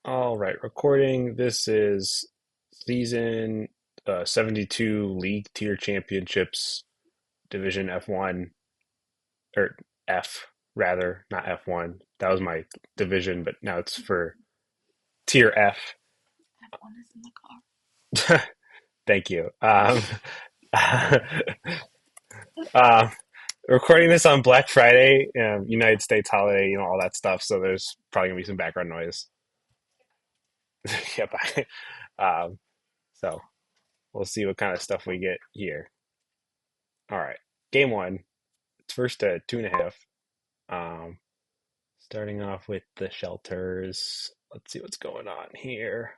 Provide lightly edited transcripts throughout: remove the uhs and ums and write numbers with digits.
All right, recording. This is season 72 League Tier Championships Division F1 or F rather, not F1. That was my division, but now it's for Tier F. F1 is in the car. Thank you. uh, recording this on Black Friday, United States holiday, all that stuff. So there's probably gonna be some background noise. Yeah, bye. So we'll see what kind of stuff we get here. All right, game one. It's first to 2.5. Um, Starting off with the shelters. Let's see what's going on here.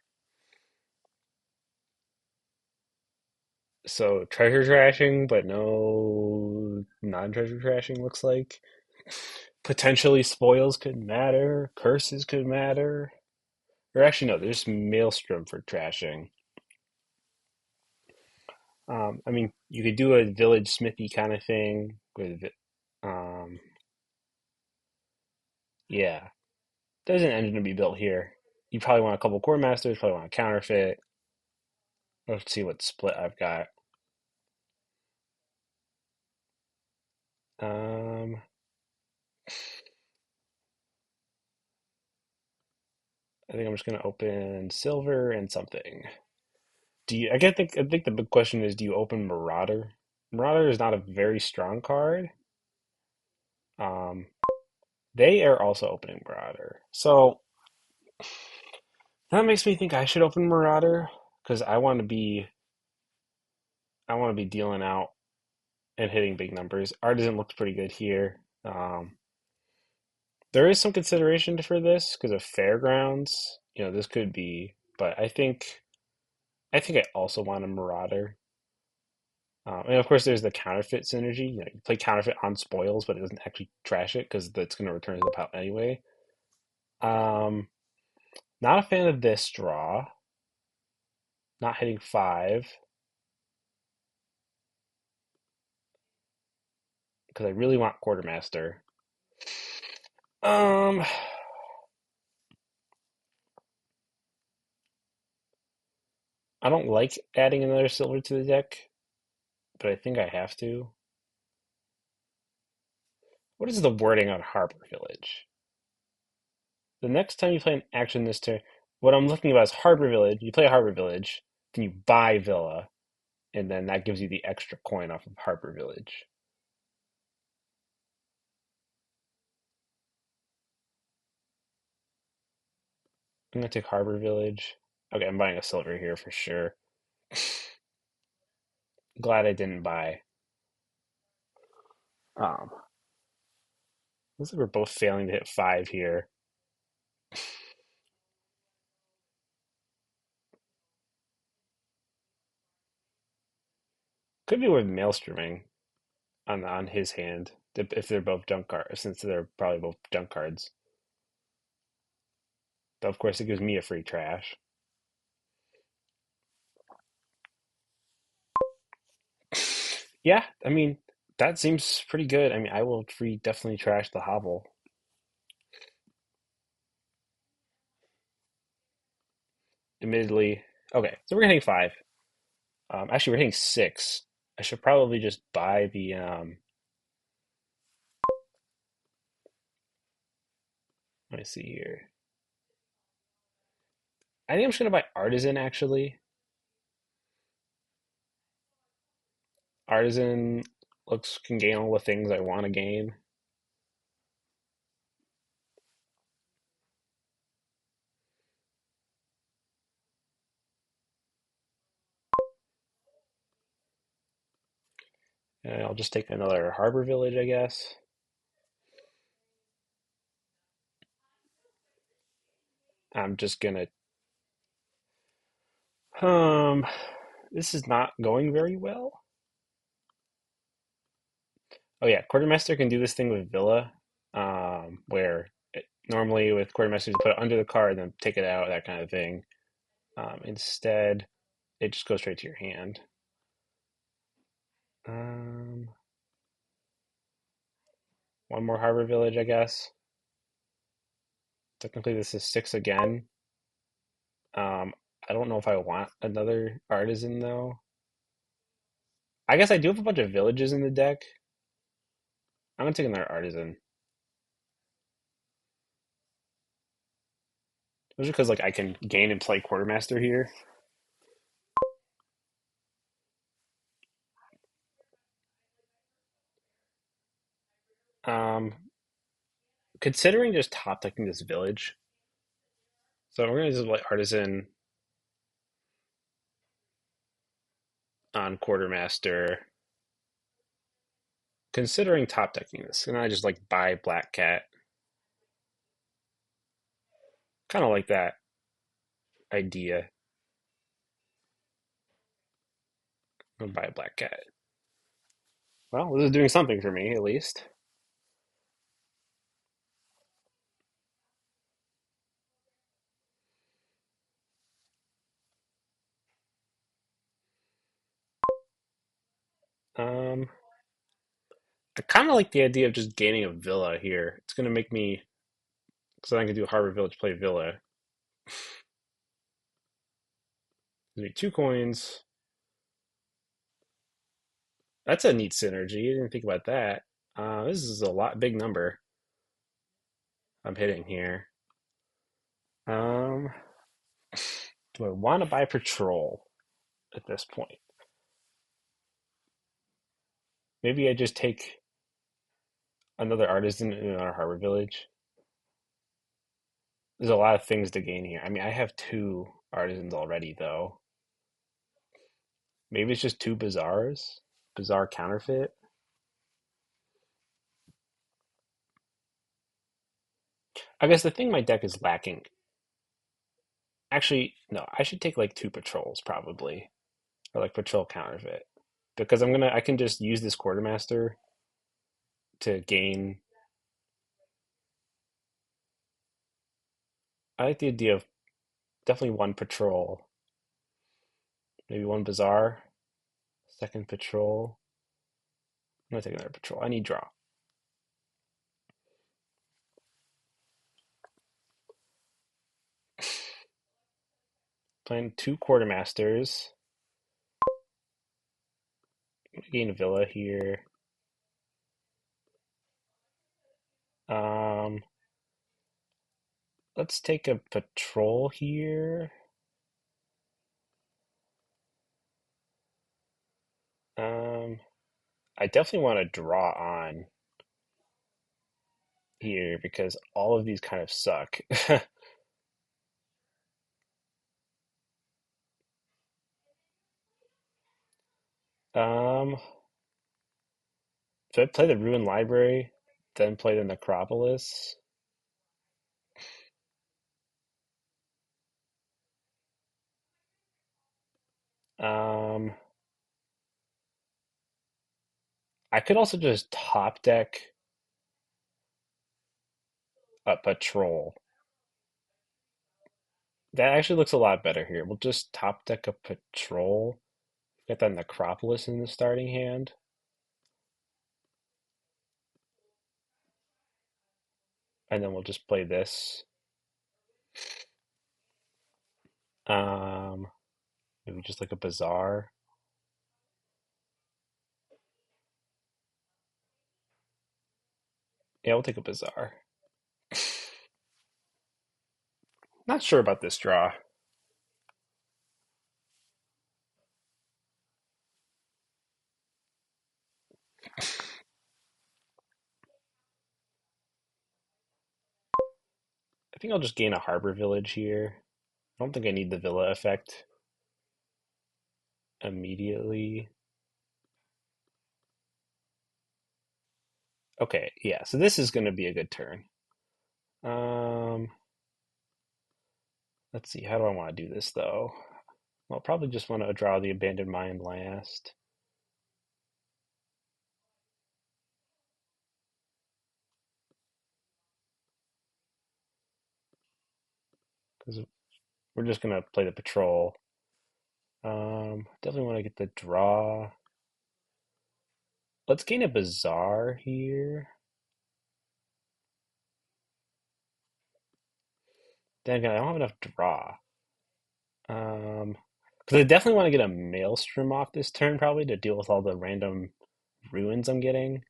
So treasure trashing, but no non-treasure trashing looks like. Potentially spoils could matter. Curses could matter. Or actually, no, there's maelstrom for trashing. I mean, you could do a village smithy kind of thing with, um, yeah. There's an engine to be built here. You probably want a couple core masters, probably want a counterfeit. Let's see what split I've got. Um, I think I'm just gonna open silver and something. I think the big question is, do you open Marauder? Marauder is not a very strong card. Um, they are also opening Marauder, so that makes me think I should open Marauder because I want to be dealing out and hitting big numbers. Artisan looks pretty good here. There is some consideration for this because of fairgrounds. This could be, but I think I also want a Marauder. And of course, there's the counterfeit synergy. You play counterfeit on spoils, but it doesn't actually trash it because it's going to return to the pile anyway. Um, Not a fan of this draw. Not hitting 5 because I really want quartermaster. Um, I don't like adding another silver to the deck, but I think I have to. What is the wording on Harbor Village? The next time you play an action this turn, what I'm looking about is Harbor Village. You play a Harbor Village, then you buy Villa, and then that gives you the extra coin off of Harbor Village. I'm gonna take Harbor Village. Okay, I'm buying a silver here for sure. Glad I didn't buy. Um, Looks like we're both failing to hit 5 here. Could be worth maelstroming on his hand if they're both junk cards, since they're probably both junk cards. But of course, it gives me a free trash. Yeah, I mean that seems pretty good. I mean, I will free definitely trash the hovel. Admittedly, okay, so we're hitting 5. Actually, we're hitting 6. I should probably just buy the. Let me see here. I think I'm just gonna buy artisan actually. Artisan looks can gain all the things I want to gain. And I'll just take another harbor village, I guess. I'm just gonna um this is not going very well. Oh yeah, quartermaster can do this thing with Villa, where normally with quartermaster you put it under the card and then take it out, that kind of thing. Instead, it just goes straight to your hand. Um, one more harbor village, I guess. Technically, this is 6 again. I don't know if I want another artisan though. I guess I do have a bunch of villages in the deck. I'm gonna take another artisan. Just because like I can gain and play quartermaster here. Um, Considering just top decking this village, so we're gonna just play artisan on quartermaster. Considering top decking this, and I just like buy black cat, kind of like that idea. I'm gonna buy a black cat. Well, this is doing something for me at least. Um, I kind of like the idea of just gaining a villa here. It's gonna make me because I can do Harbor Village, play villa. Give me 2 coins. That's a neat synergy. I didn't think about that. This is a big number I'm hitting here. Um, do I want to buy patrol at this point? Maybe I just take another artisan in our harbor village. There's a lot of things to gain here. I mean, I have 2 artisans already, though. Maybe it's just 2 bazaars. Bazaar counterfeit. I guess the thing my deck is lacking. Actually, no, I should take like 2 patrols probably, or like patrol counterfeit, because I can just use this quartermaster to gain. I like the idea of definitely 1 patrol, maybe 1 bazaar, second patrol. I'm gonna take another patrol. I need draw. Playing 2 quartermasters. Gain a villa here. Um, let's take a patrol here. Um, I definitely want to draw on here because all of these kind of suck. Um, so I play the Ruined Library, then play the Necropolis. Um, I could also just top deck a patrol. That actually looks a lot better here. We'll just top deck a patrol. Get that Necropolis in the starting hand. And then we'll just play this. Um, Maybe just like a bazaar. Yeah, we'll take a bazaar. Not sure about this draw. I think I'll just gain a harbor village here. I don't think I need the villa effect immediately. Okay, yeah, so this is going to be a good turn. Um, let's see, how do I want to do this though? Well, probably just want to draw the abandoned mine last. Because we're just going to play the patrol. Definitely want to get the draw. Let's gain a bazaar here. Then again, I don't have enough draw. Because I definitely want to get a maelstrom off this turn, probably to deal with all the random ruins I'm getting.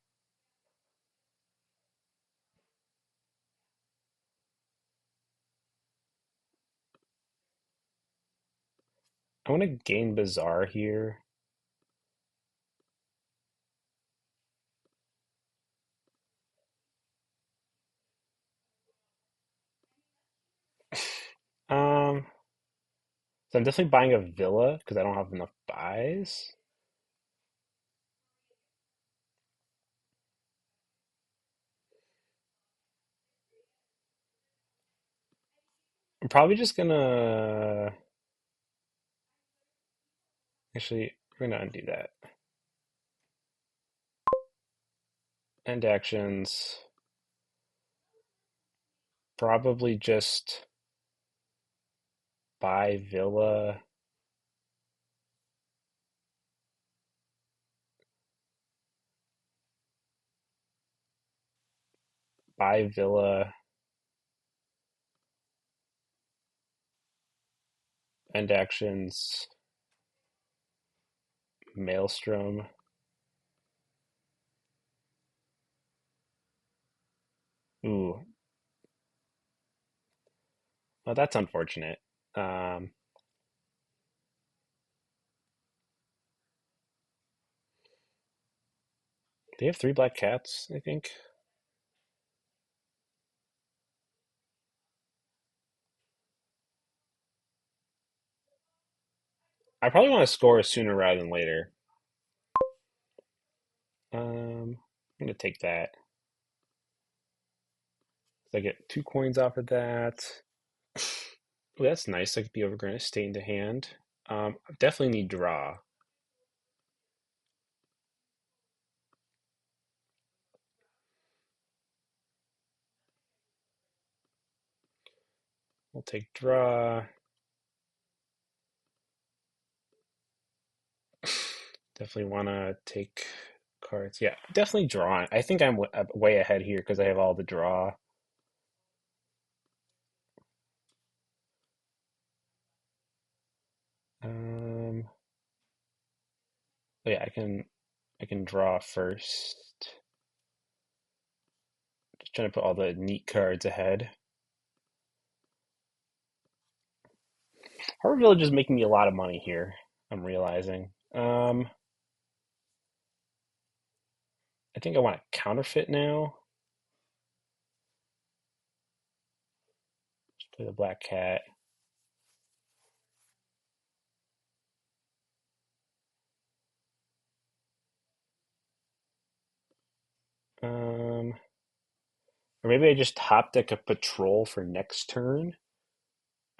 I want to gain Bazaar here. Um, so I'm definitely buying a villa because I don't have enough buys. I'm probably just gonna actually we're gonna undo that. End actions. Probably just buy villa. Buy villa. End actions. Maelstrom. Ooh, well, that's unfortunate. Um, they have three black cats, I think. I probably want to score sooner rather than later. I'm gonna take that. So I get 2 coins off of that. Ooh, that's nice. I get the overgrown estate into hand. I definitely need draw. We'll take draw. Definitely want to take cards. Yeah, definitely draw. I think I'm way ahead here because I have all the draw. Um, oh yeah, I can draw first. Just trying to put all the neat cards ahead. Harbor Village is making me a lot of money here. I'm realizing. I think I want to counterfeit now. Just play the black cat. Um, or maybe I just top deck a patrol for next turn.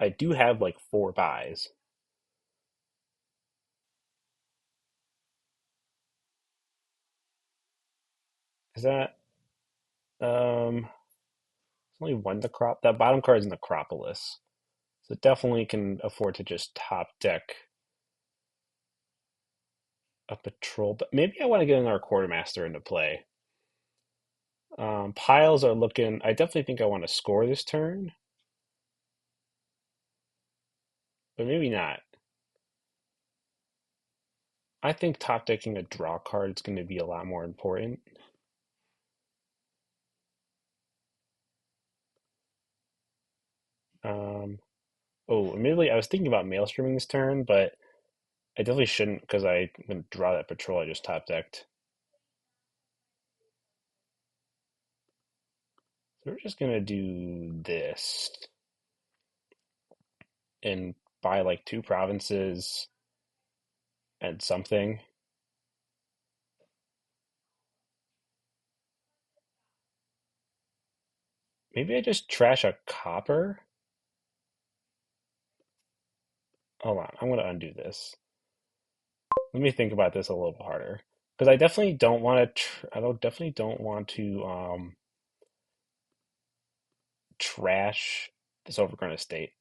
I do have like 4 buys. Is that it's only one necrop that bottom card is Necropolis. So definitely can afford to just top deck a patrol. But maybe I want to get another quartermaster into play. Piles are looking I definitely think I want to score this turn, but maybe not. I think top decking a draw card is going to be a lot more important. Um, oh, admittedly, I was thinking about maelstroming this turn, but I definitely shouldn't because I'm going to draw that patrol I just top decked. So we're just going to do this and buy like 2 provinces and something. Maybe I just trash a copper. Hold on, I'm going to undo this. Let me think about this a little harder because I definitely don't want to. I don't definitely don't want to trash this overgrown estate.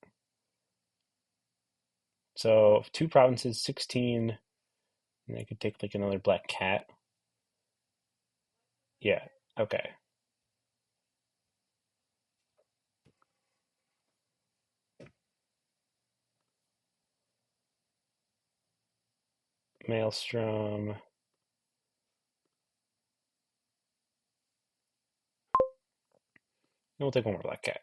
So 2 provinces, 16, and I could take like another black cat. Yeah, okay. Maelstrom. And we'll take one more black cat.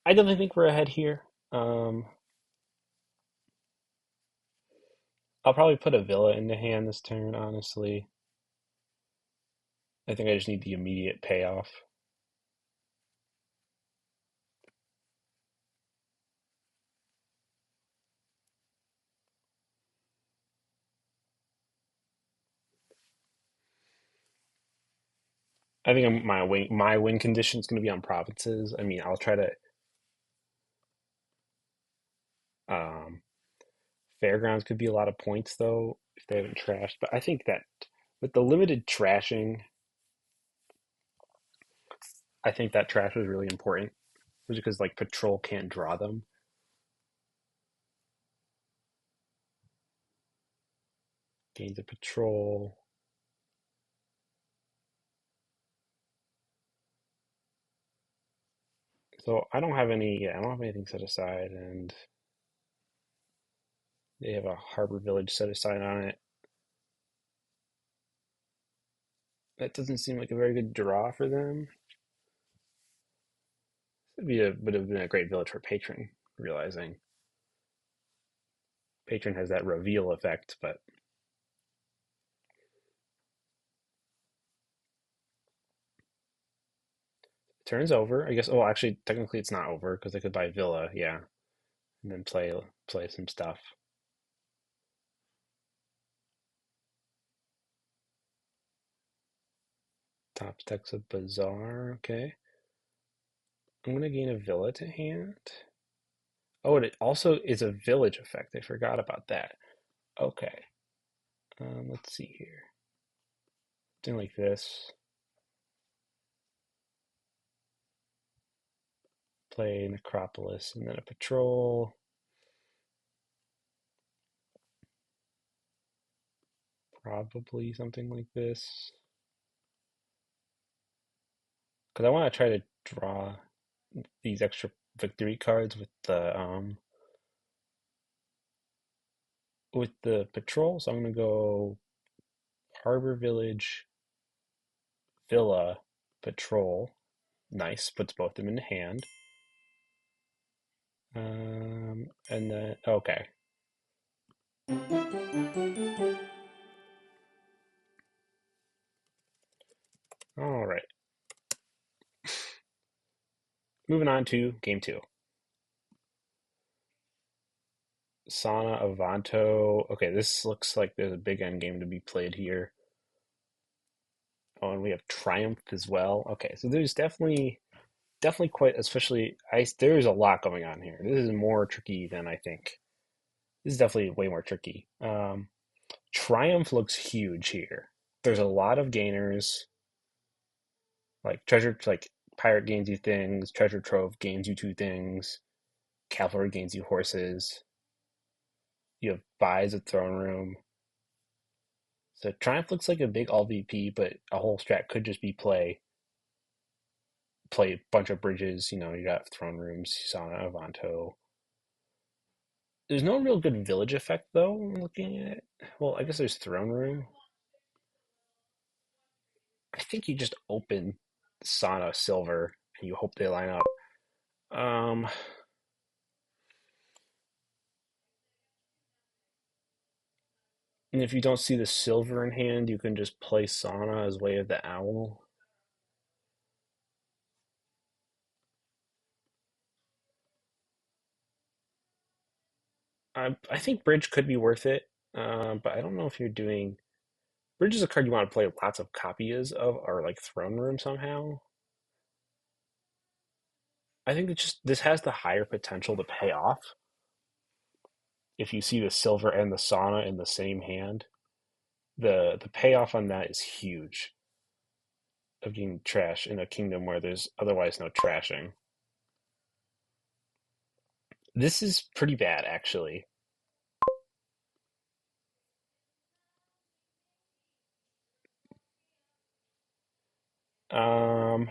I definitely think we're ahead here. Um, I'll probably put a villa in the hand this turn, honestly. I think I just need the immediate payoff. I think my win condition is going to be on provinces. I mean, I'll try to um, fairgrounds could be a lot of points though if they haven't trashed. But I think that with the limited trashing, I think that trash was really important, just because like patrol can't draw them. Gains of patrol. So I don't have any. Yeah, I don't have anything set aside, and they have a harbor village set aside on it. That doesn't seem like a very good draw for them. Would have been a great village for patron. Realizing patron has that reveal effect, but turn's over. I guess. Oh, actually, technically, it's not over because they could buy villa. Yeah, and then play some stuff. Top stacks of bazaar. Okay, I'm gonna gain a villa to hand. Oh, and it also is a village effect. I forgot about that. Okay, let's see here. Something like this. Play Necropolis and then a patrol. Probably something like this. Because I want to try to draw these extra victory cards with the patrol. So I'm gonna go Harbor Village, Villa, Patrol. Nice, puts both of them in hand. And then okay. All right. Moving on to game two. Sana Avanto. Okay, this looks like there's a big end game to be played here. Oh, and we have Triumph as well. Okay, so there's definitely quite, especially there's a lot going on here. This is more tricky than I think. This is definitely way more tricky. Triumph looks huge here. There's a lot of gainers, like treasure, like pirate gains you things, treasure trove gains you two things, cavalry gains you horses. You have buys a throne room. So Triumph looks like a big all VP, but a whole strat could just be play a bunch of bridges. You got throne rooms, Sana, Avanto. There's no real good village effect though. Looking at it, well, I guess there's throne room. I think you just open Sana Silver and you hope they line up. Um, and if you don't see the silver in hand, you can just play Sana as Way of the Owl. I think Bridge could be worth it, but I don't know if you're doing. Bridge is a card you want to play lots of copies of, or like Throne Room somehow. I think this has the higher potential to pay off if you see the silver and the Sana in the same hand. The payoff on that is huge of getting trash in a kingdom where there's otherwise no trashing. This is pretty bad, actually. Um,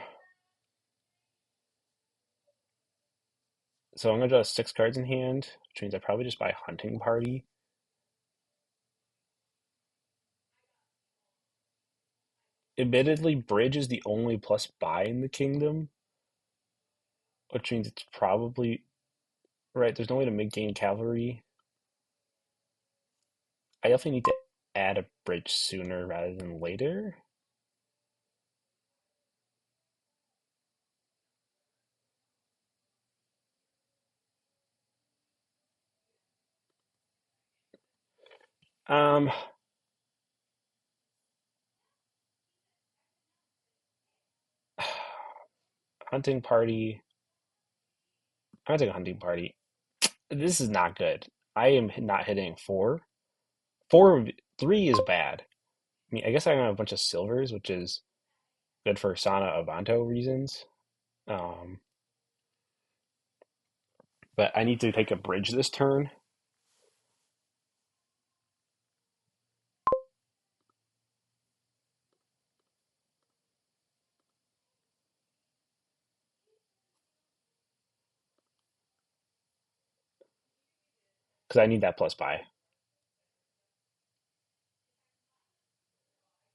so I'm gonna draw 6 cards in hand, which means I probably just buy Hunting Party. Admittedly, Bridge is the only plus buy in the kingdom, which means it's probably right. There's no way to mid-game cavalry. I definitely need to add a bridge sooner rather than later. Um, Hunting Party. I'm gonna take a Hunting Party. This is not good. I am not hitting four. Four, 3 is bad. I mean, I guess I have a bunch of silvers, which is good for Sana Avanto reasons. Um, but I need to take a bridge this turn. Because I need that plus buy.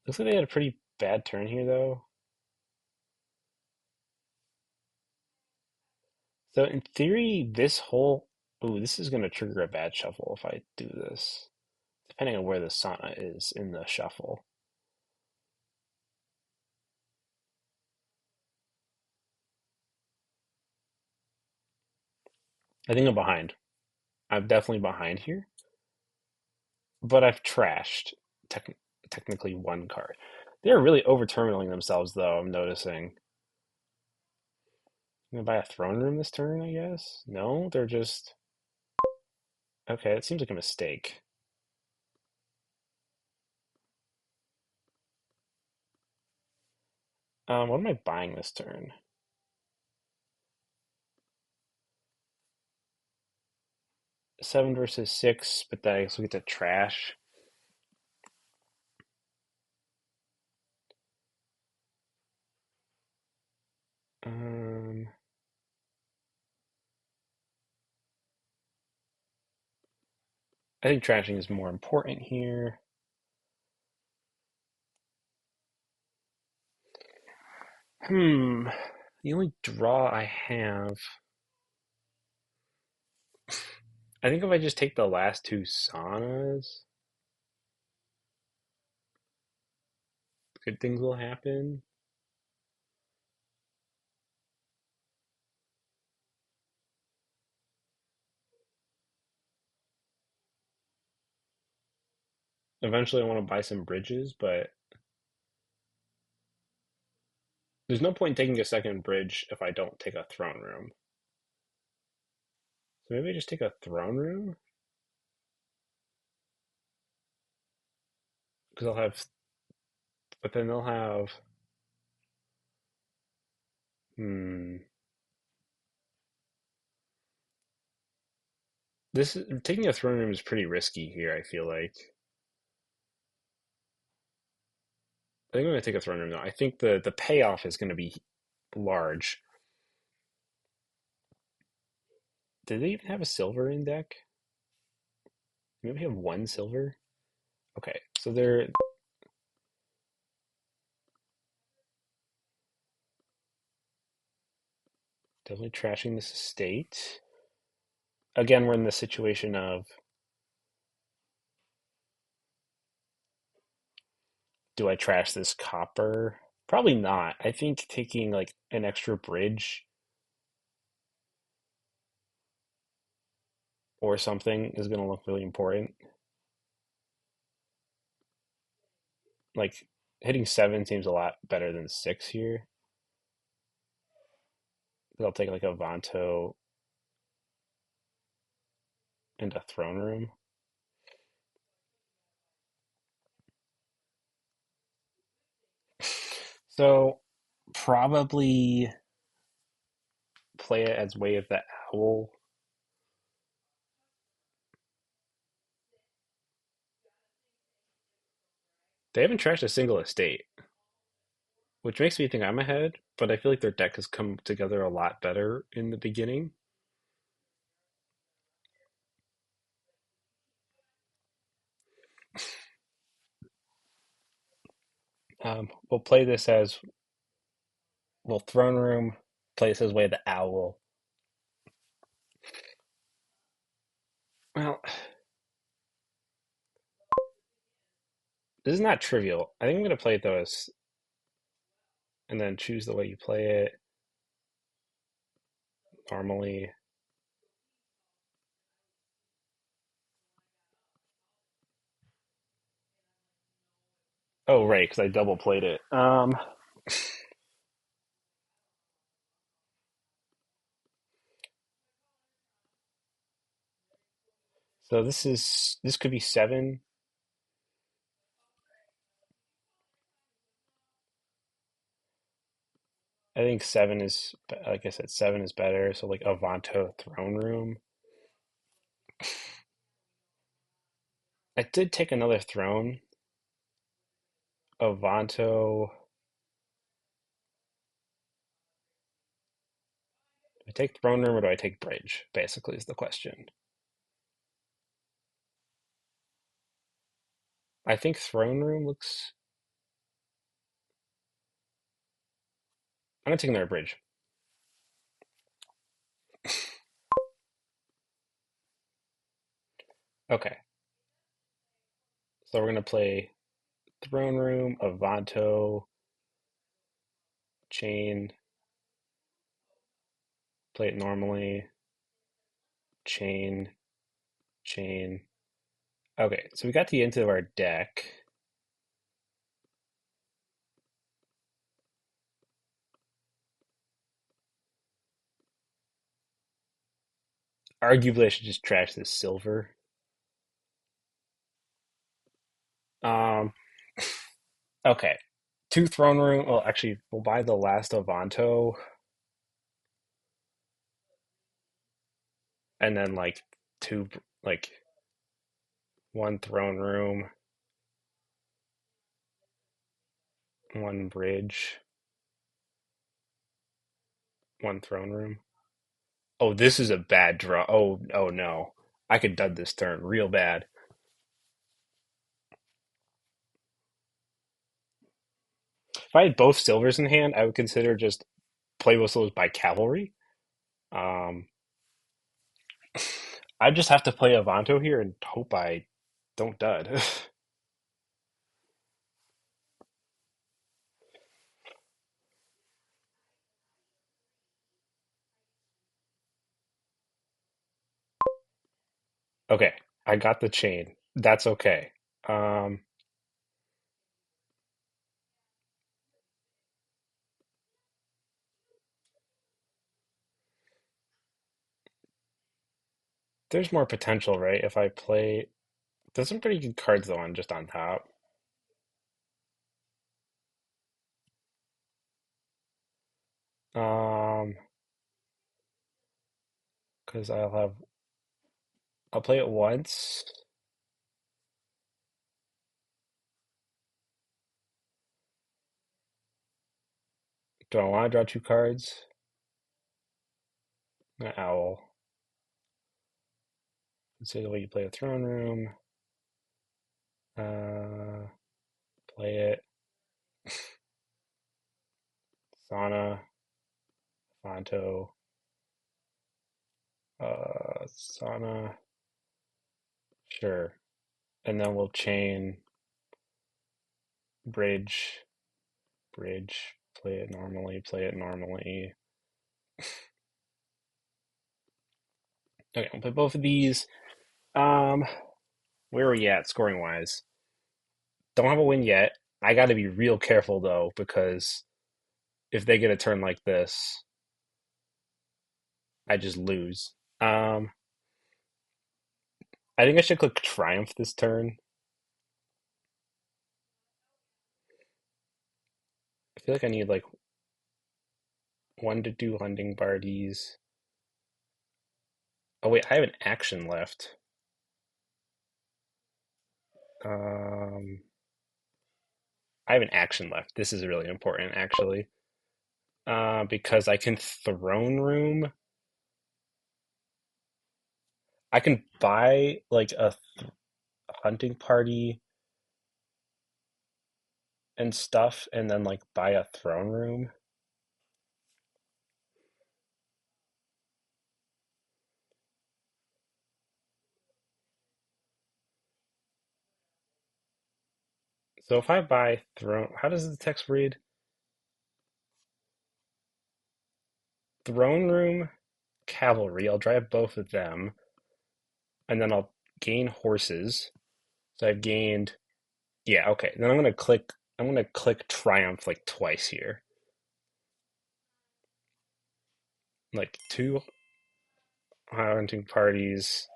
Looks like they had a pretty bad turn here, though. So in theory, this whole ooh, this is gonna trigger a bad shuffle if I do this, depending on where the Sana is in the shuffle. I think I'm behind. I'm definitely behind here, but I've trashed tech technically 1 card. They're really over terminaling themselves, though. I'm noticing. I'm gonna buy a throne room this turn, I guess. No, they're just okay. It seems like a mistake. What am I buying this turn? 7 versus 6, but then I also get to trash. Um, I think trashing is more important here. Hmm. The only draw I have, I think if I just take the last 2 Sanas, good things will happen. Eventually, I want to buy some bridges, but there's no point in taking a second bridge if I don't take a throne room. So maybe I just take a throne room because I'll have, but then they'll have. Hmm. This taking a throne room is pretty risky here. I feel like. I think I'm gonna take a throne room though. I think the payoff is gonna be large. Did they even have a silver in deck? Maybe have 1 silver. Okay, so they're definitely trashing this estate. Again, we're in the situation of do I trash this copper? Probably not. I think taking like an extra bridge or something is going to look really important. Like hitting 7 seems a lot better than 6 here. I'll take like a Vanto and a throne room. So probably play it as Way of the Owl. They haven't trashed a single estate. which makes me think I'm ahead, but I feel like their deck has come together a lot better in the beginning. We'll play this as well. Throne Room plays his way the owl. Well, this is not trivial. I think I'm gonna play those and then choose the way you play it normally. Oh, right, because I double played it. So this could be seven. I think seven is, like I said, seven is better. So like Avanto Throne Room. I did take another throne. Avanto. Do I take Throne Room or do I take Bridge? Basically, is the question. I think Throne Room looks. I'm gonna take another Bridge. Okay, so we're gonna play Throne Room, Avanto, Chain. Play it normally. Chain, Chain. Okay, so we got the end of our deck. Arguably, I should just trash this silver. Um, okay. Two throne room. Well, actually, we'll buy the last Avanto, and then like two, like one throne room, one bridge, one throne room. Oh, this is a bad draw. Oh no. I could dud this turn real bad. If I had both silvers in hand, I would consider just play whistles by cavalry. Um, I just have to play Avanto here and hope I don't dud. Okay, I got the chain. That's okay. Um, there's more potential, right? If I play, there's some pretty good cards though on just on top. Um, because I'll play it once. Do I want to draw two cards? An owl. Consider the way you play a throne room. Uh, play it. Sauna, Fonto, Sauna. Sure. And then we'll chain bridge, bridge. Play it normally. Play it normally. Okay, I'll play both of these. Um, where are we at scoring wise? Don't have a win yet. I got to be real careful though, because if they get a turn like this, I just lose. I think I should click Triumph this turn. I feel like I need like one to two hunting parties. Oh wait, I have an action left. Um, I have an action left. This is really important, actually, because I can throne room. I can buy like a hunting party and stuff, and then like buy a throne room. So if I buy throne, how does the text read? Throne room, cavalry. I'll drive both of them, and then I'll gain horses. So I've gained. Yeah, okay. Then I'm gonna click. I'm gonna click triumph like twice here. Like two hunting parties.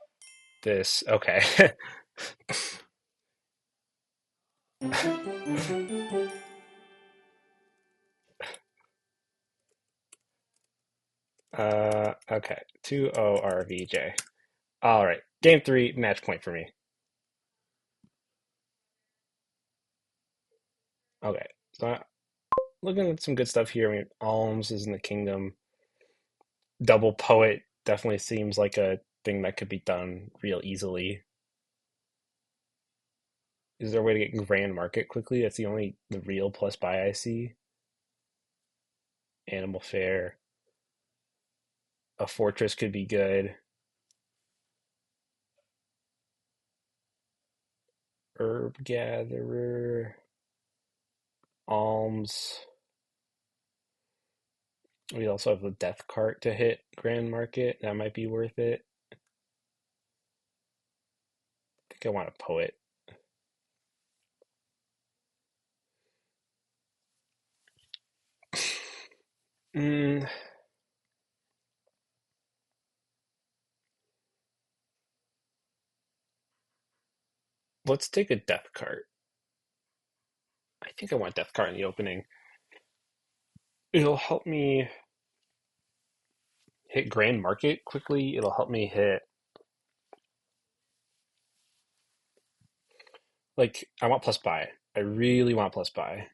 This okay. Okay. 2-0 RVJ. All right. Game three, match point for me. Okay. So looking at some good stuff here. I mean, Alms is in the kingdom. Double poet definitely seems like a thing that could be done real easily. Is there a way to get grand market quickly? That's the real plus buy I see. Animal fair. A fortress could be good. Herb gatherer. Alms. We also have the death cart to hit grand market. That might be worth it. I think I want a poet. Mm, let's take a death cart. I think I want death cart in the opening. It'll help me hit grand market quickly. It'll help me hit like I want plus buy. I really want plus buy.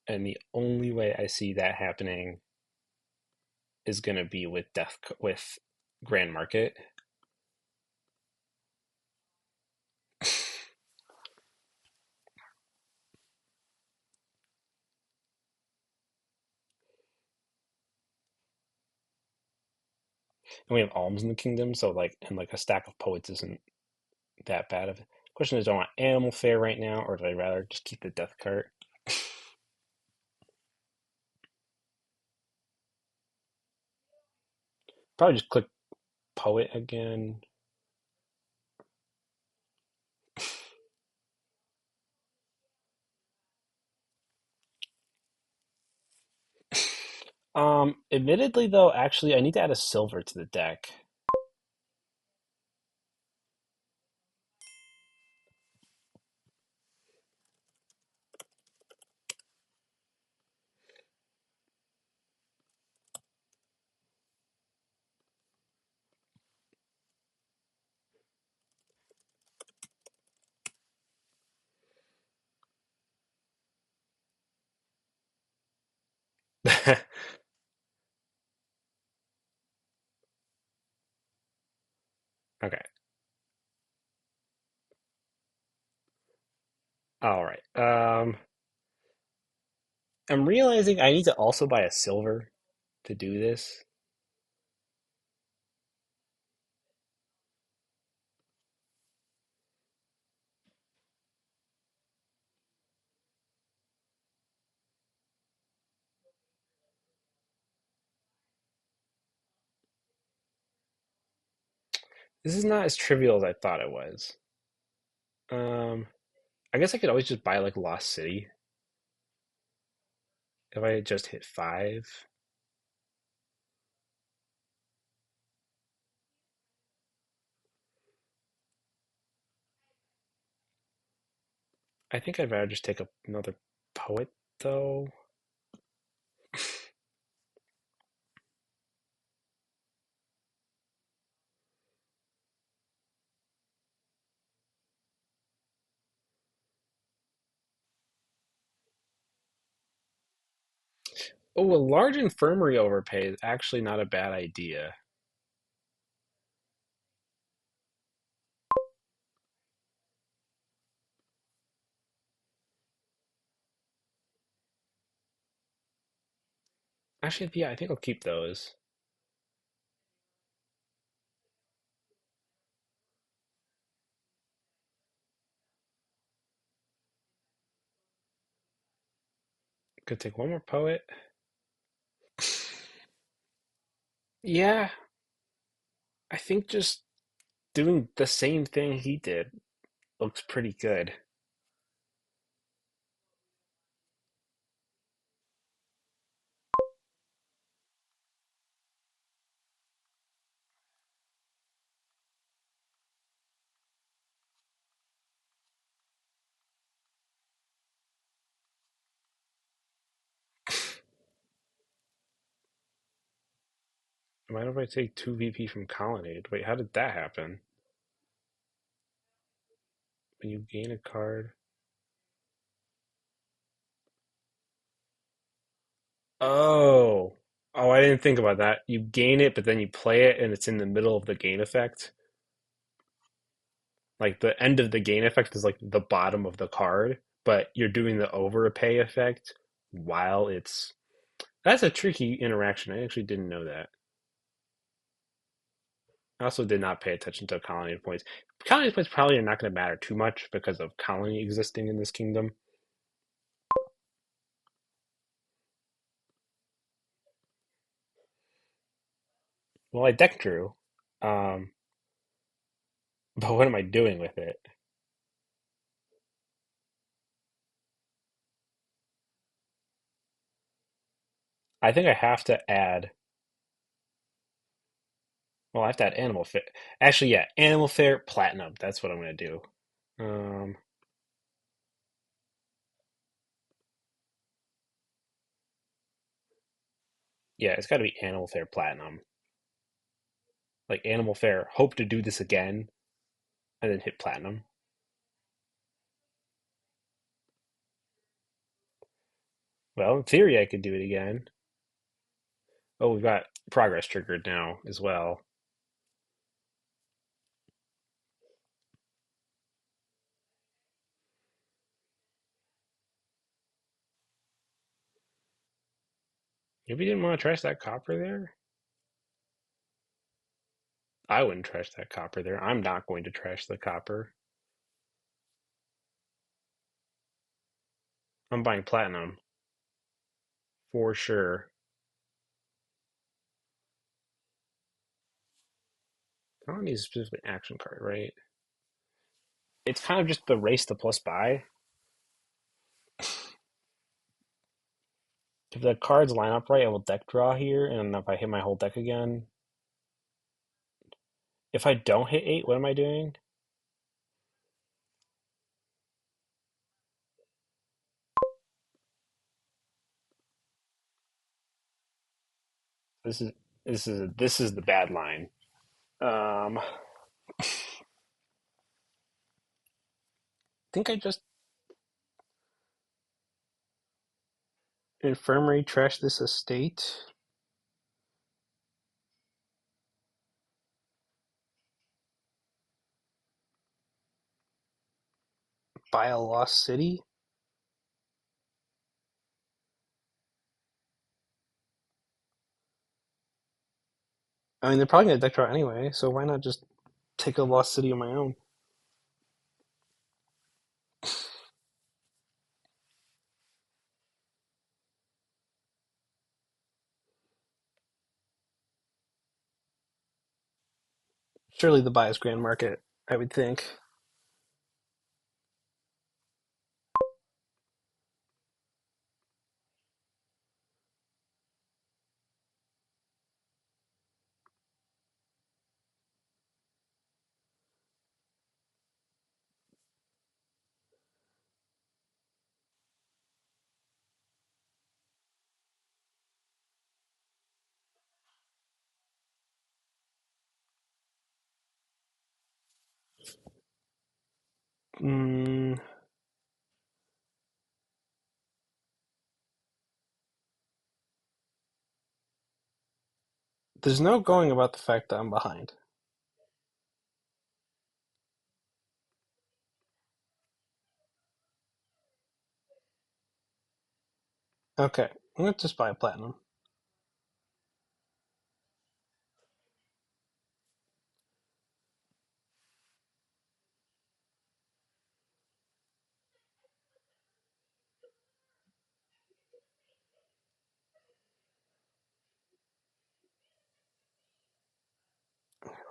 And the only way I see that happening is going to be with grand market. And we have alms in the kingdom, so like and like a stack of poets isn't that bad of it. Question is, do I want animal fair right now, or do I rather just keep the death cart? Probably just click poet again. Admittedly though, actually I need to add a silver to the deck. Okay. All right. I'm realizing I need to also buy a silver to do this. This is not as trivial as I thought it was. Um, I guess I could always just buy like Lost City if I had just hit five. I think I'd rather just take another poet though. Oh, a large infirmary overpay is actually not a bad idea. Actually, yeah, I think I'll keep those. Could take one more poet. Yeah, I think just doing the same thing he did looks pretty good. Why don't I take 2 VP from Colonnade? Wait, how did that happen? When you gain a card. Oh. Oh, I didn't think about that. You gain it, but then you play it, and it's in the middle of the gain effect. Like the end of the gain effect is like the bottom of the card, but you're doing the overpay effect while it's. That's a tricky interaction. I actually didn't know that. I also did not pay attention to colony points. Colony points probably are not going to matter too much because of colony existing in this kingdom. Well, I deck drew, um, but what am I doing with it? I think I have to add. Well, I have to add animal fair. Actually, yeah, animal fair platinum. That's what I'm going to do. Um, yeah, it's got to be animal fair platinum. Like animal fair. Hope to do this again, and then hit platinum. Well, in theory, I could do it again. Oh, we've got progress triggered now as well. Maybe you didn't want to trash that copper there. I wouldn't trash that copper there. I'm not going to trash the copper. I'm buying platinum for sure. I don't need a specific action card, right? It's kind of just the race to plus buy. If the cards line up right, I will deck draw here, and if I hit my whole deck again, if I don't hit 8, what am I doing? This is this is the bad line. I think I just infirmary trash this estate. Buy a lost city. I mean, they're probably gonna deck draw anyway, so why not just take a lost city of my own? Surely the bias grand market, I would think. Mm, There's no going about the fact that I'm behind. Okay, I'm gonna just buy a platinum.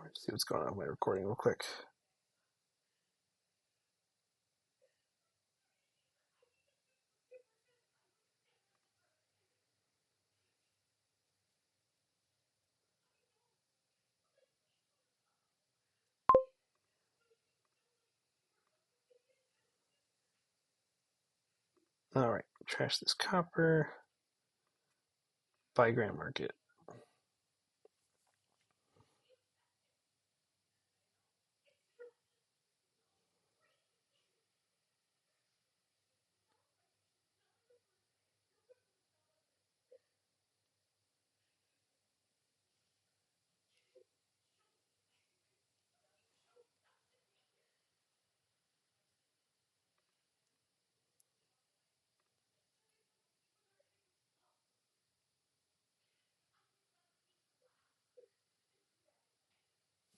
Let's see what's going on with my recording real quick. All right, trash this copper. Buy grand market.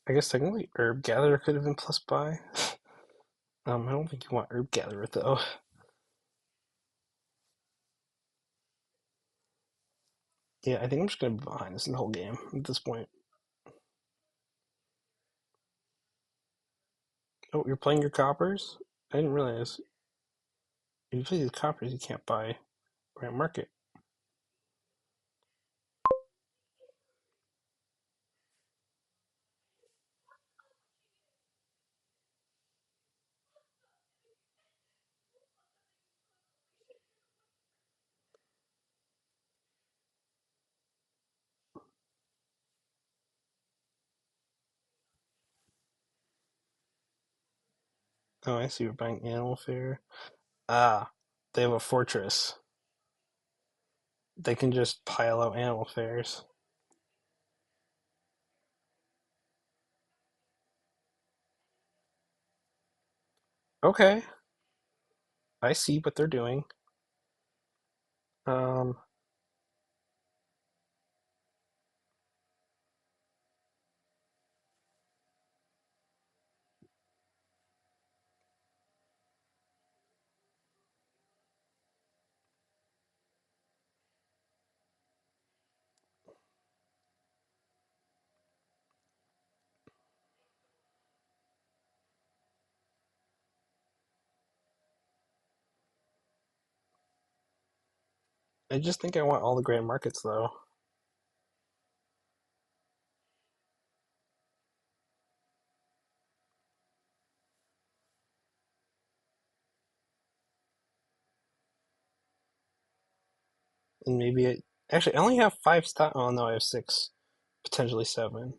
I guess technically herb gatherer could have been plus buy. I don't think you want herb gatherer though. Yeah, I think I'm just gonna be behind this in the whole game at this point. Oh, you're playing your coppers? I didn't realize. If you play the coppers, you can't buy grand market. Oh, I see. You're buying animal fare. Ah, they have a fortress. They can just pile out animal fares. Okay, I see what they're doing. Um, I just think I want all the grand markets though, and maybe actually I only have five stock. Oh no, I have six, potentially seven.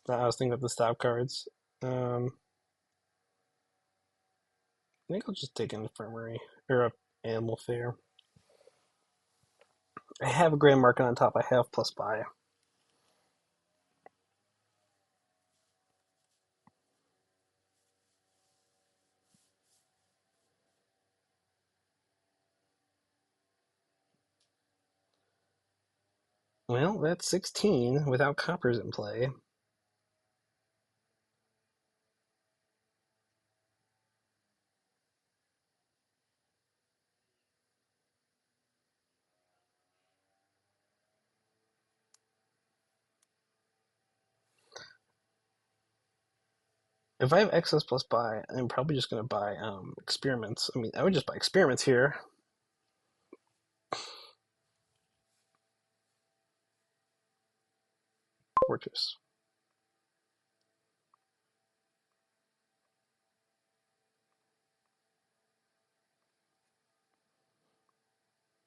I was thinking of the stop cards. I think I'll just take an infirmary or a animal fair. I have a grand market on top. I have plus buy. Well, that's 16 without coppers in play. If I have excess plus buy, I'm probably just going to buy experiments. I mean, I would just buy experiments here. Fortress.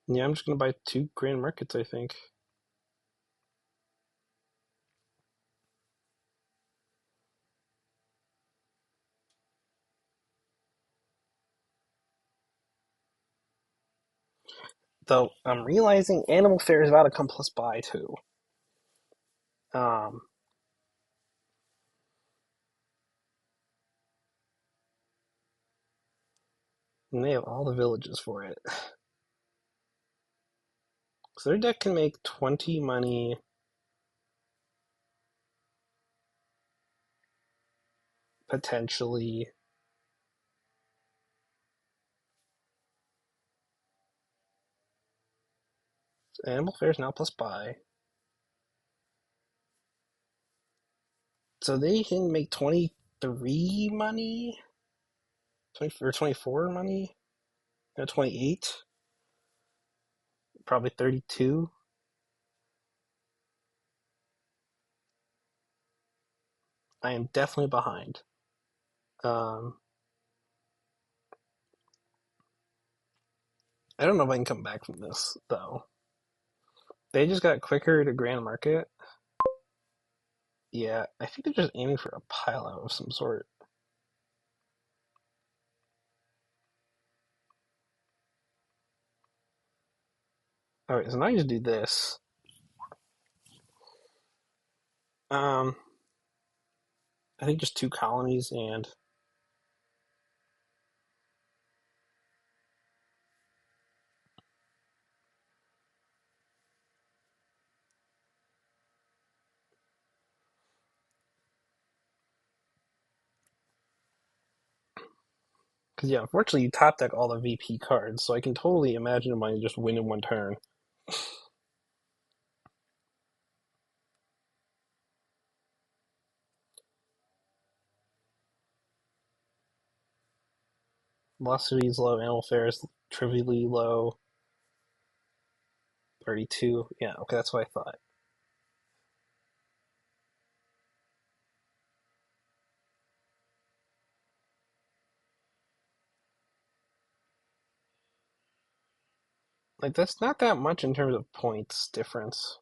Yeah, I'm just going to buy two grand markets, I think. Though I'm realizing Animal Fair is about to come plus buy too. Um, and they have all the villages for it. So their deck can make 20 money. Potentially. Animal Fair is now plus buy. So they can make 23 money? 20, or 24 money? No, 28? Probably 32. I am definitely behind. Um, I don't know if I can come back from this, though. They just got quicker to Grand Market. Yeah, I think they're just aiming for a pile out of some sort. Alright, so now you just do this. Um, I think just 2 colonies and because yeah, unfortunately you top deck all the VP cards, so I can totally imagine mine just win in one turn. Velocity is low, Animal Fair is trivially low. 32. Yeah, okay, that's what I thought. Like, that's not that much in terms of points difference.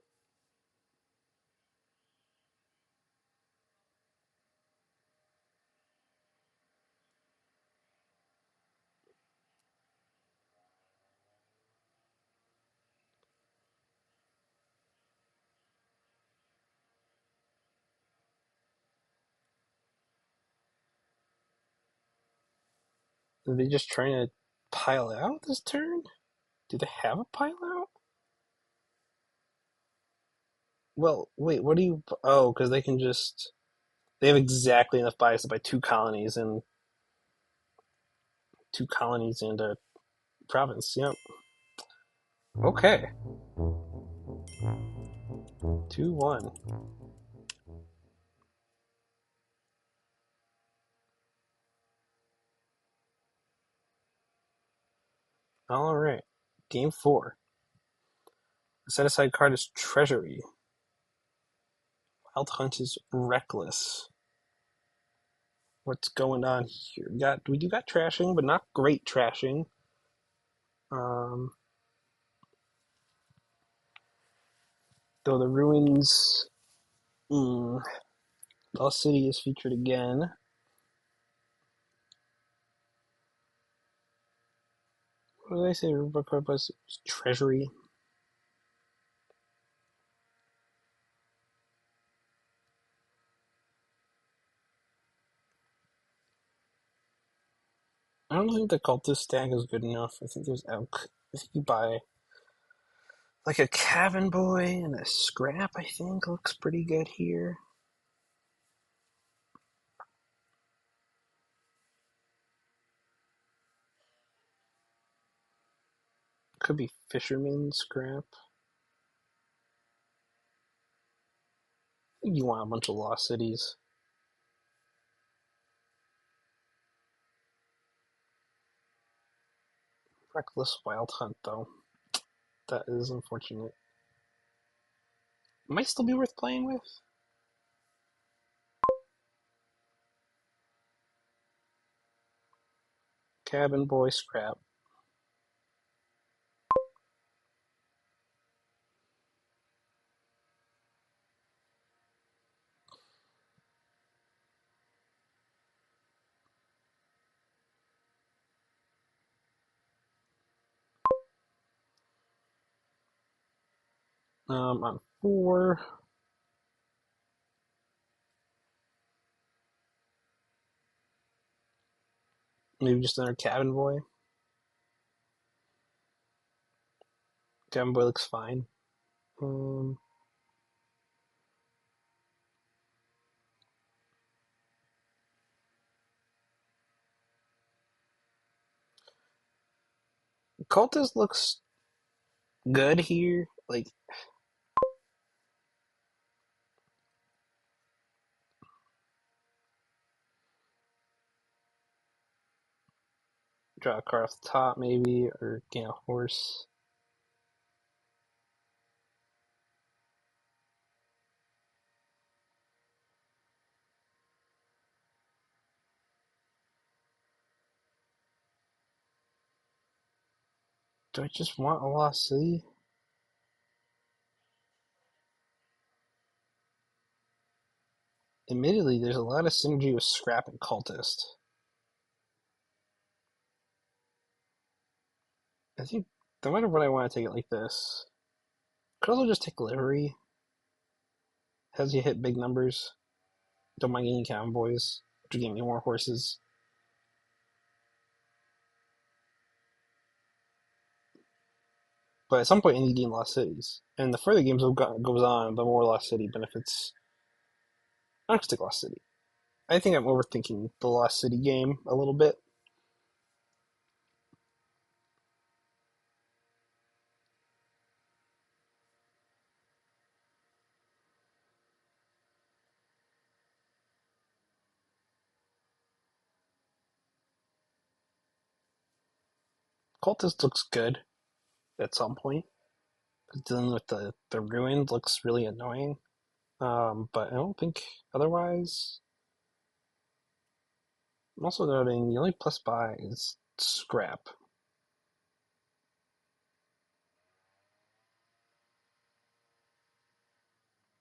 Are they just trying to pile out this turn? Do they have a pile out? Well, wait, what do you. Oh, because they can just. They have exactly enough bias to buy 2 colonies and a province. Yep. Okay. 2-1. All right. Game 4. The set aside card is Treasury. Wild Hunt is Reckless. What's going on here? We do got trashing, but not great trashing. Um, though the ruins, Lost City is featured again. What did I say? River Corpus Treasury. I don't think the cultist stack is good enough. I think there's elk. I think you buy like a cabin boy and a scrap. I think looks pretty good here. Could be fisherman scrap. I think you want a bunch of lost cities. Reckless Wild Hunt though. That is unfortunate. Might still be worth playing with. Cabin boy scrap. On 4. Maybe just another cabin boy. Cabin boy looks fine. Um, Cultist looks good here. Like, draw a card off the top, maybe, or gain a horse. Do I just want a Lost City? Admittedly, there's a lot of synergy with Scrap and Cultist. I think no matter what I want to take it like this. Could also just take Livery. Has you hit big numbers. Don't mind getting Cowboys, which will give me more horses. But at some point, I need to gain Lost Cities. And the further games goes on, the more Lost City benefits. I'm just take Lost City. I think I'm overthinking the Lost City game a little bit. Cultist looks good at some point. Dealing with the ruin looks really annoying. But I don't think otherwise. I'm also noting the only plus buy is Scrap,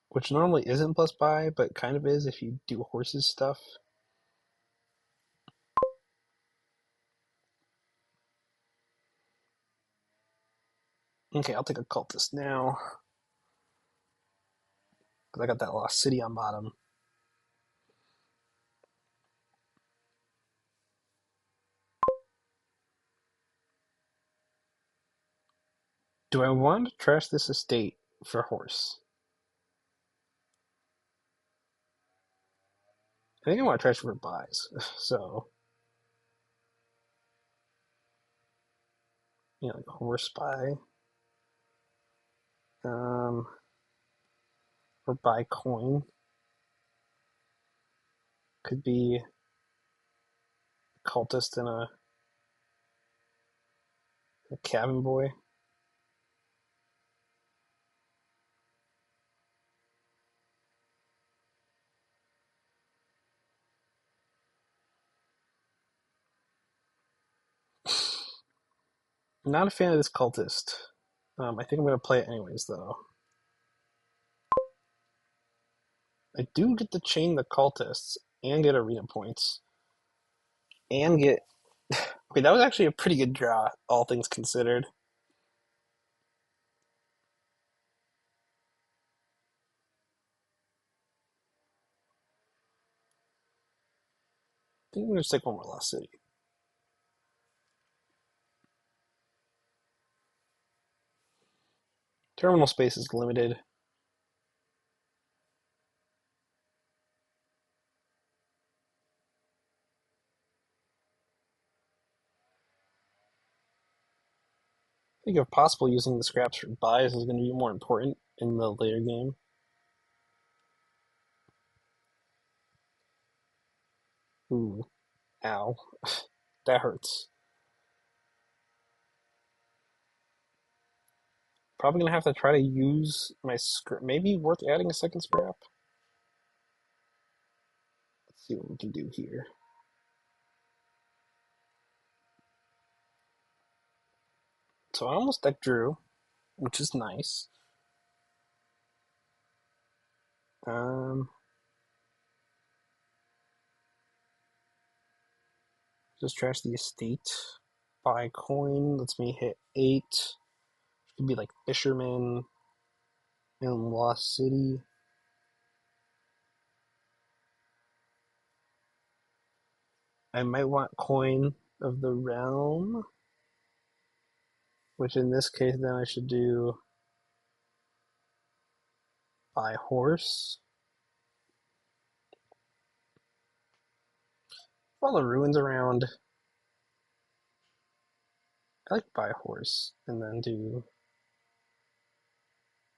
which normally isn't plus buy, but kind of is if you do horses stuff. Okay, I'll take a Cultist now, because I got that Lost City on bottom. Do I want to trash this estate for horse? I think I want to trash it for buys. So, like horse buy. Um, or buy coin. Could be a Cultist and a cabin boy. I'm not a fan of this Cultist. I think I'm going to play it anyways, though. I do get to chain the Cultists and get arena points. And get... Okay, that was actually a pretty good draw, all things considered. I think I'm going to just take one more Lost City. Terminal space is limited. I think if possible, using the scraps for buys is going to be more important in the later game. Ooh, ow. That hurts. Probably going to have to try to use my scrap. Maybe worth adding a second scrap? Let's see what we can do here. So I almost deck Drew, which is nice. Just trash the estate. Buy coin lets me hit 8. Could be like fisherman. in Lost City. I might want Coin of the Realm, which in this case then I should do buy horse. All the ruins around. I like buy horse and then do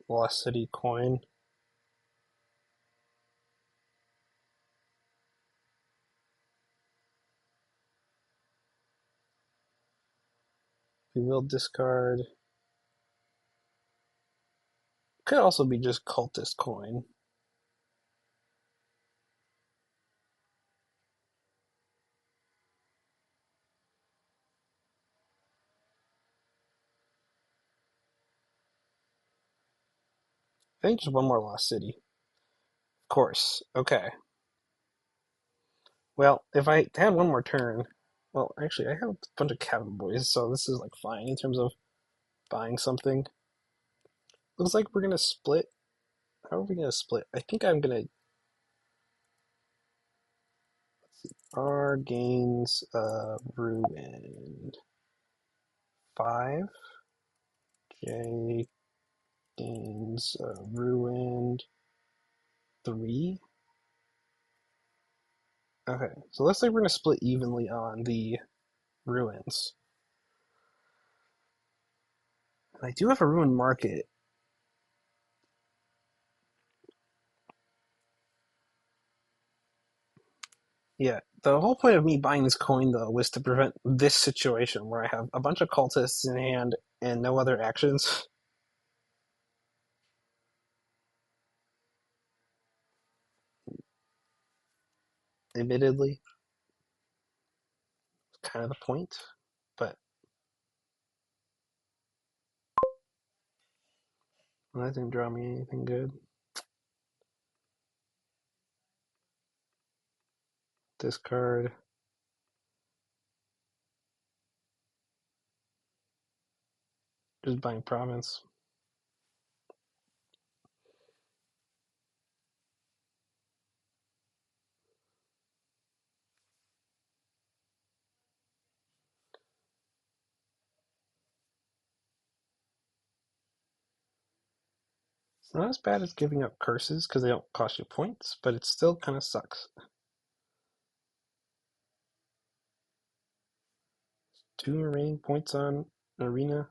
Lost City coin. We will discard. Could also be just cultist coin. I think just one more Lost City. Of course. Okay. Well, if I had one more turn, well, actually, I have a bunch of cabin boys, so this is like fine in terms of buying something. Looks like we're gonna split. How are we gonna split? I think I'm gonna R gains ruined 5. J gains ruined 3. Okay, so let's say we're gonna split evenly on the ruins. And I do have a ruined market. Yeah, the whole point of me buying this coin though was to prevent this situation where I have a bunch of cultists in hand and no other actions. Admittedly, kind of the point, but that didn't draw me anything good. Discard. Just buying province. It's not as bad as giving up curses because they don't cost you points, but it still kind of sucks. 2 remaining points on arena.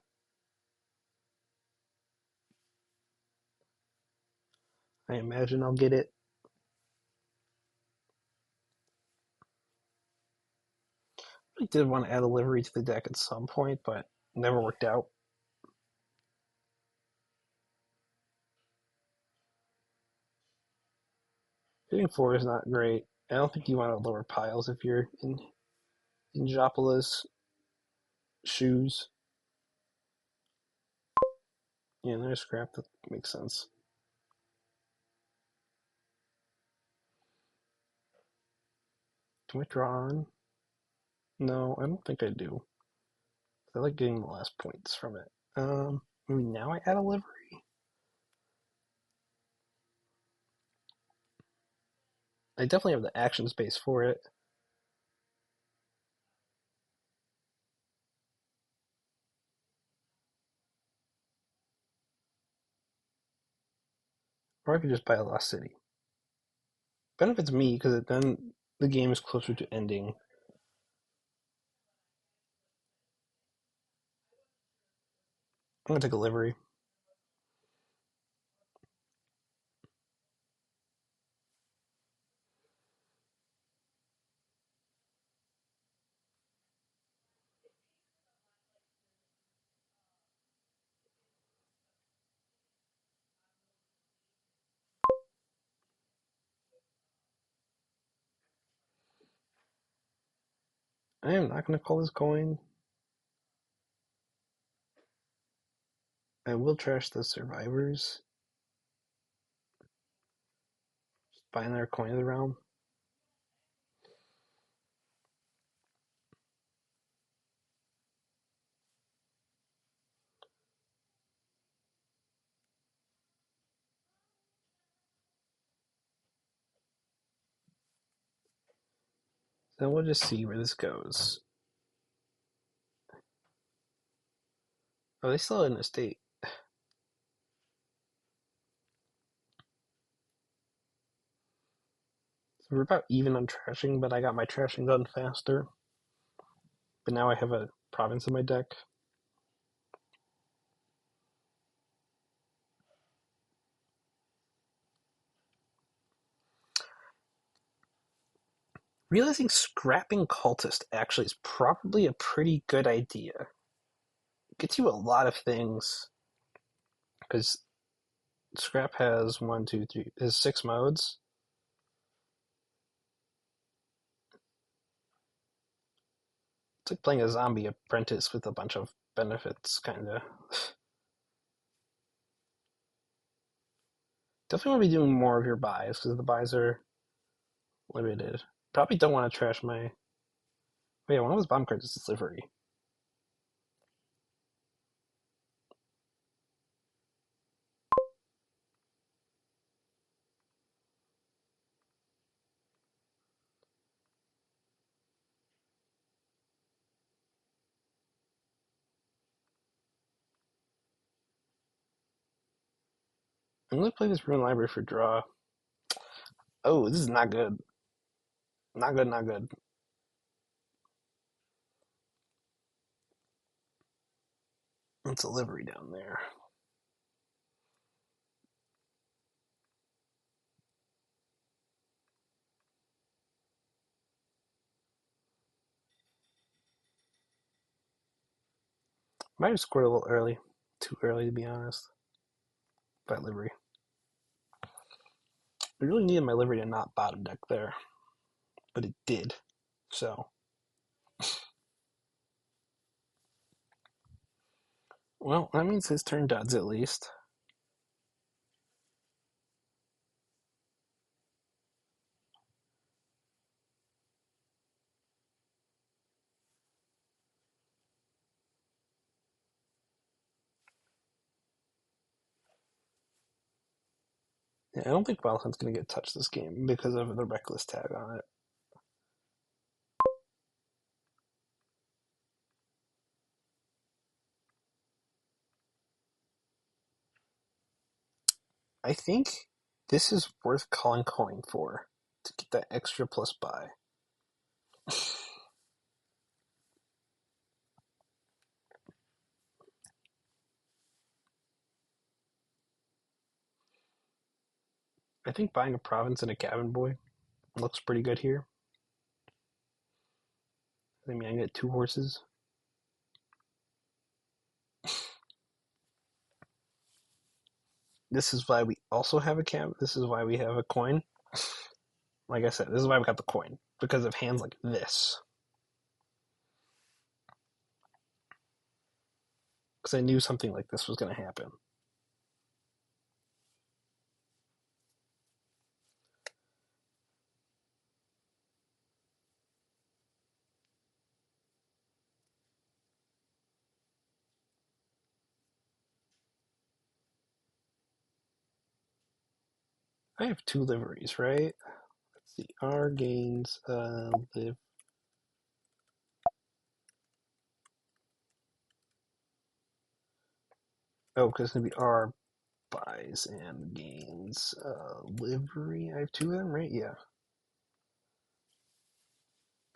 I imagine I'll get it. I did want to add a livery to the deck at some point, but never worked out. Hitting 4 is not great. I don't think you want to lower piles if you're in Jallpa's shoes. Yeah, there's scrap. That makes sense. Do I draw on? No, I don't think I do. I like getting the last points from it. Maybe now I add a livery? I definitely have the action space for it. Or I could just buy a Lost City. Benefits me because then the game is closer to ending. I'm gonna take a livery. I am not gonna call this coin. I will trash the survivors. Buy another coin of the realm. And we'll just see where this goes. Oh, they still in a state. So we're about even on trashing, but I got my trashing done faster. But now I have a province in my deck. Realizing scrapping cultist actually is probably a pretty good idea. It gets you a lot of things because scrap has has 6 modes. It's like playing a zombie apprentice with a bunch of benefits, kind of. Definitely want to be doing more of your buys because the buys are limited. Probably don't want to trash my. Oh yeah, one of those bomb cards is delivery. I'm gonna play this Ruin Library for draw. Oh, this is not good. Not good, not good. It's a livery down there. Might have scored a little early. Too early, to be honest. That livery. I really needed my livery to not bottom deck there, but it did. So, well, that means his turn does at least. Yeah, I don't think Wildhunt's going to get touched this game because of the reckless tag on it. I think this is worth calling coin for to get that extra plus buy. I think buying a province and a cabin boy looks pretty good here. I mean, I get 2 horses. This is why we also have a cab. This is why we have a coin. Like I said, this is why we got the coin because of hands like this. Because I knew something like this was going to happen. I have 2 liveries, right? Let's see. R gains live. Oh, because it's going to be R buys and gains livery. I have 2 of them, right? Yeah.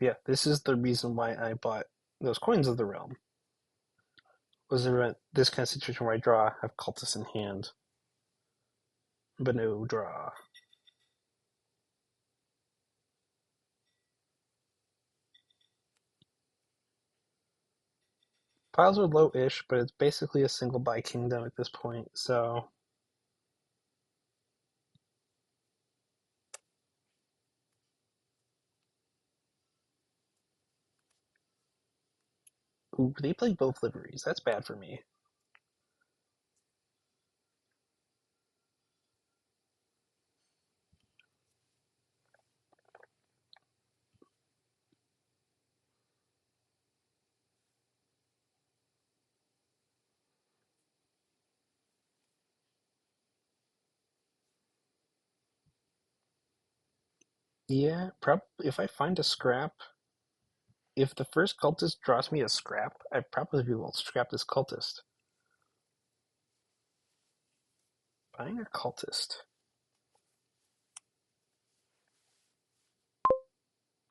Yeah, this is the reason why I bought those coins of the realm. Was there this kind of situation where I draw, have cultists in hand, but no draw. Piles are low-ish, but it's basically a single buy kingdom at this point, so. Ooh, they play both liveries. That's bad for me. Yeah, probably if I find a scrap, if the first cultist draws me a scrap, I probably will scrap this cultist. Buying a cultist.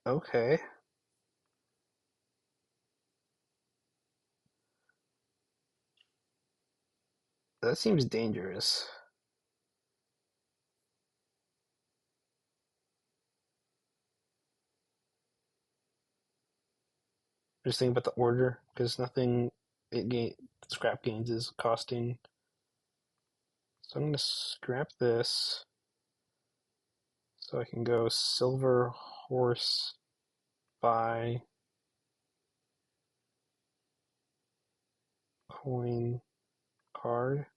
Okay. That seems dangerous. Just thinking about the order, because nothing scrap gains is costing. So I'm gonna scrap this so I can go silver horse buy coin card.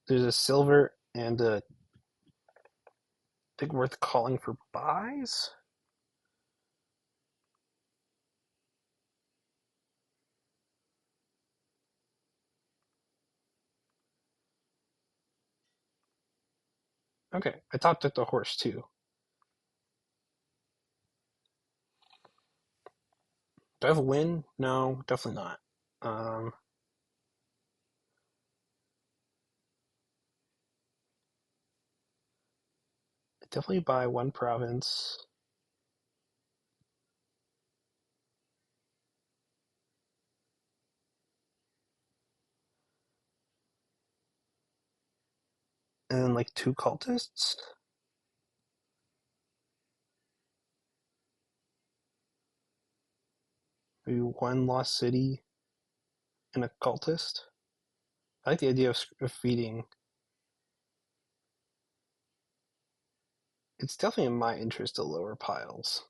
There's a silver and a think worth calling for buys. Okay, I top decked the horse too. Do I have a win? No, definitely not. Um, I definitely buy one province. And then like two cultists. Maybe one lost city and a cultist. I like the idea of feeding. It's definitely in my interest to lower piles.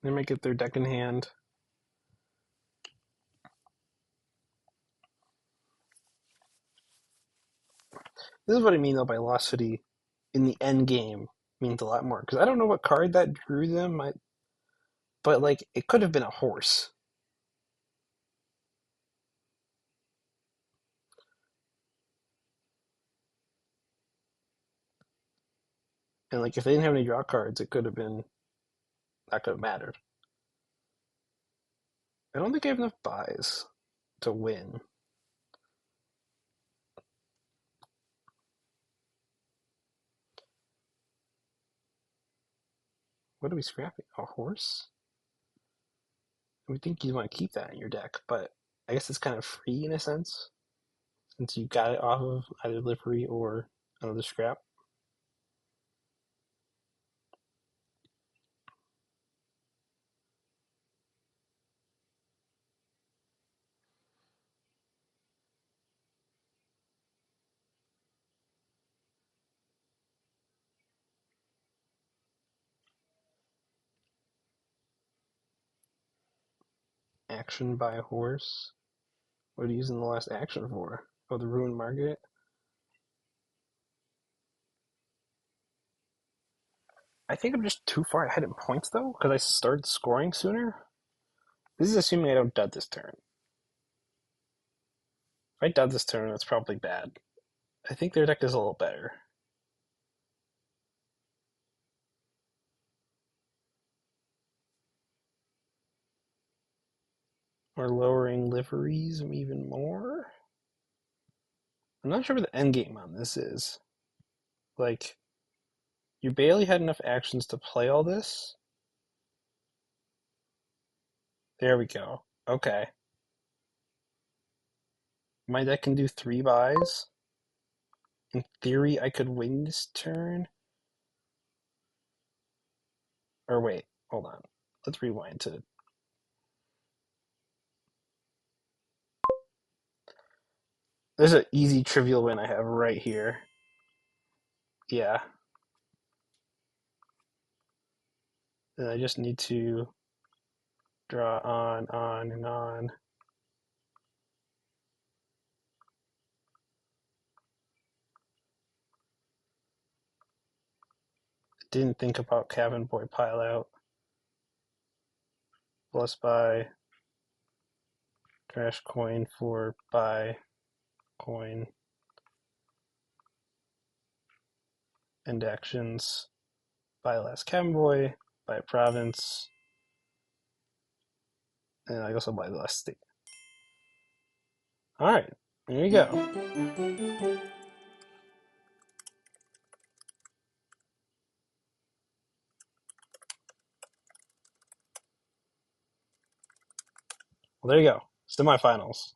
They might get their deck in hand. This is what I mean though by lost city in the end game means a lot more because I don't know what card that drew them. But like it could have been a horse. And like if they didn't have any draw cards, it could have been that could have mattered. I don't think I have enough buys to win. What are we scrapping? A horse? I would think you'd want to keep that in your deck, but I guess it's kind of free in a sense, since you got it off of either livery or another scrap. Action by a horse. What are you using the last action for? Oh, the ruined market? I think I'm just too far ahead in points though, because I started scoring sooner. This is assuming I don't dud this turn. If I dud this turn, that's probably bad. I think their deck is a little better. Or lowering liveries even more. I'm not sure what the end game on this is. Like, you barely had enough actions to play all this. There we go. Okay. My deck can do 3 buys. In theory, I could win this turn. Or wait, hold on. Let's rewind to. There's an easy trivial win I have right here. Yeah. And I just need to draw on, and on. Didn't think about Cabin Boy Pile Out. Plus buy trash coin for buy coin. End actions. Buy last Cabin Boy. Buy province. And I guess I'll buy the last state. Alright, there you go. Well, there you go. Semifinals.